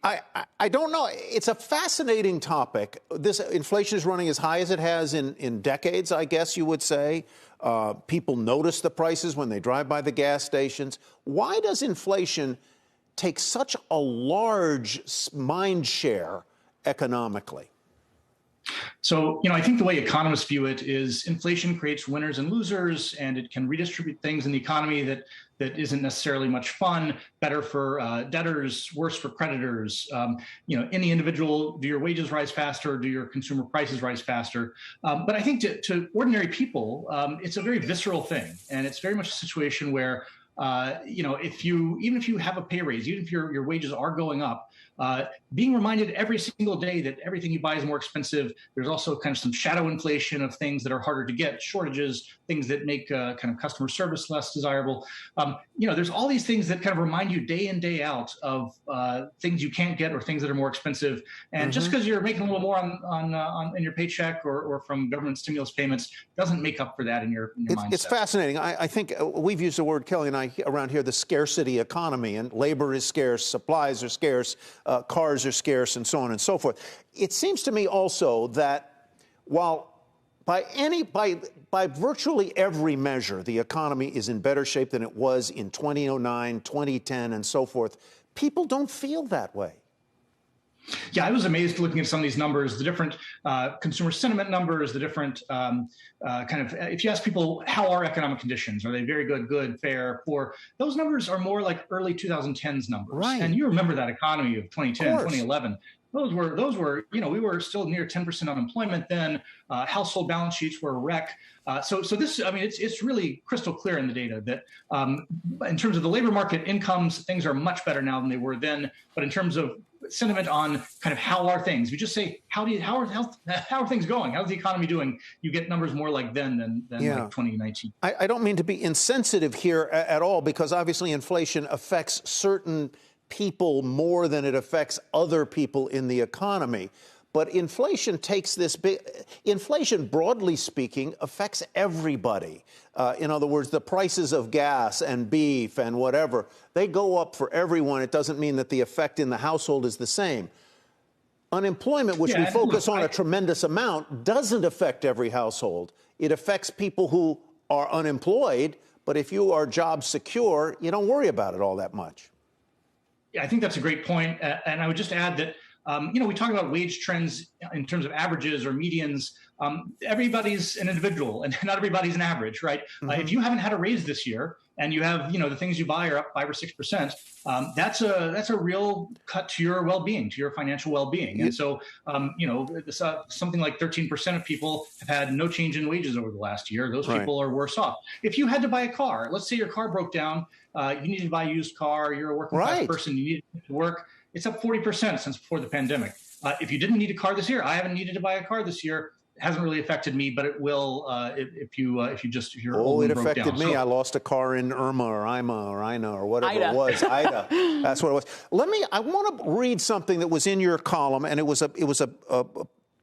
I don't know. It's a fascinating topic. This inflation is running as high as it has in decades, I guess you would say. People notice the prices when they drive by the gas stations. Why does inflation take such a large mind share economically? So, I think the way economists view it is inflation creates winners and losers, and it can redistribute things in the economy that isn't necessarily much fun, better for debtors, worse for creditors. In the individual, do your wages rise faster? Do your consumer prices rise faster? But I think to ordinary people, it's a very visceral thing. And it's very much a situation where, even if you have a pay raise, even if your wages are going up, being reminded every single day that everything you buy is more expensive. There's also kind of some shadow inflation of things that are harder to get, shortages, things that make kind of customer service less desirable. There's all these things that kind of remind you day in, day out of things you can't get or things that are more expensive. And just because you're making a little more on in your paycheck or from government stimulus payments doesn't make up for that in your mindset. It's fascinating. I think we've used the word, Kelly and I, around here, the scarcity economy, and labor is scarce, supplies are scarce, cars are scarce, and so on and so forth. It seems to me also that while by virtually every measure, the economy is in better shape than it was in 2009, 2010, and so forth, people don't feel that way. Yeah, I was amazed looking at some of these numbers, the different consumer sentiment numbers, the different if you ask people, how are economic conditions? Are they very good, fair, poor? Those numbers are more like early 2010s numbers. Right. And you remember that economy of 2010, 2011. Those were, we were still near 10% unemployment then. Household balance sheets were a wreck. So this, it's really crystal clear in the data that in terms of the labor market incomes, things are much better now than they were then. But in terms of sentiment on kind of how are things, we just say, how are things going? How's the economy doing? You get numbers more like then than like 2019. I don't mean to be insensitive here at all, because obviously inflation affects certain people more than it affects other people in the economy. But inflation takes this inflation, broadly speaking, affects everybody. In other words, the prices of gas and beef and whatever, they go up for everyone. It doesn't mean that the effect in the household is the same. Unemployment, which we focus on a tremendous amount, doesn't affect every household. It affects people who are unemployed, but if you are job secure, you don't worry about it all that much. Yeah, I think that's a great point. And I would just add that, we talk about wage trends in terms of averages or medians. Everybody's an individual and not everybody's an average, right? If you haven't had a raise this year and you have, the things you buy are up 5 or 6%, that's a real cut to your well-being, to your financial well-being. And so, something like 13% of people have had no change in wages over the last year. Those people are worse off. If you had to buy a car, let's say your car broke down, you needed to buy a used car, you're a working class person, you need to work, it's up 40% since before the pandemic. If you didn't need a car this year, I haven't needed to buy a car this year. It hasn't really affected me, but it will if your it affected me. I lost a car in Irma or Ina or whatever it was. Ida. That's what it was. I want to read something that was in your column, and it was a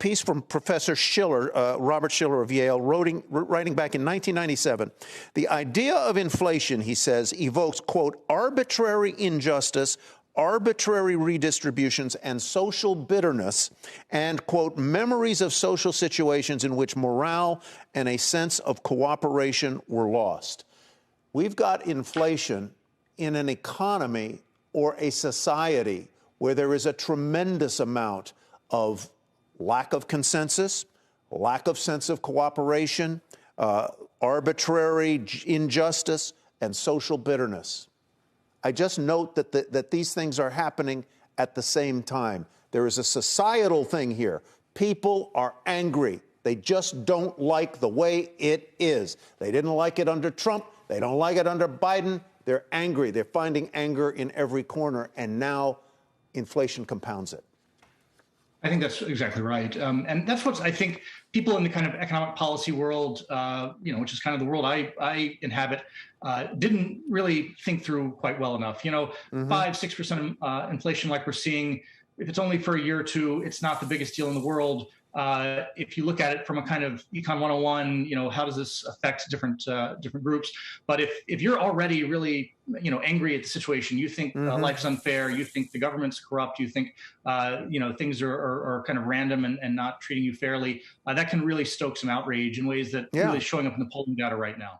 piece from Professor Schiller, Robert Schiller of Yale, writing back in 1997. The idea of inflation, he says, evokes, quote, arbitrary injustice, arbitrary redistributions, and social bitterness, and, quote, memories of social situations in which morale and a sense of cooperation were lost. We've got inflation in an economy or a society where there is a tremendous amount of lack of consensus, lack of sense of cooperation, arbitrary injustice, and social bitterness. I just note that these things are happening at the same time. There is a societal thing here. People are angry. They just don't like the way it is. They didn't like it under Trump. They don't like it under Biden. They're angry. They're finding anger in every corner. And now inflation compounds it. I think that's exactly right. And that's what I think people in the kind of economic policy world, which is kind of the world I inhabit, didn't really think through quite well enough. 5-6% inflation like we're seeing, if it's only for a year or two, it's not the biggest deal in the world. if you look at it from a kind of Econ 101, how does this affect different groups? But if you're already really, angry at the situation, you think life is unfair, you think the government's corrupt, you think, things are kind of random and not treating you fairly, that can really stoke some outrage in ways that really showing up in the polling data right now.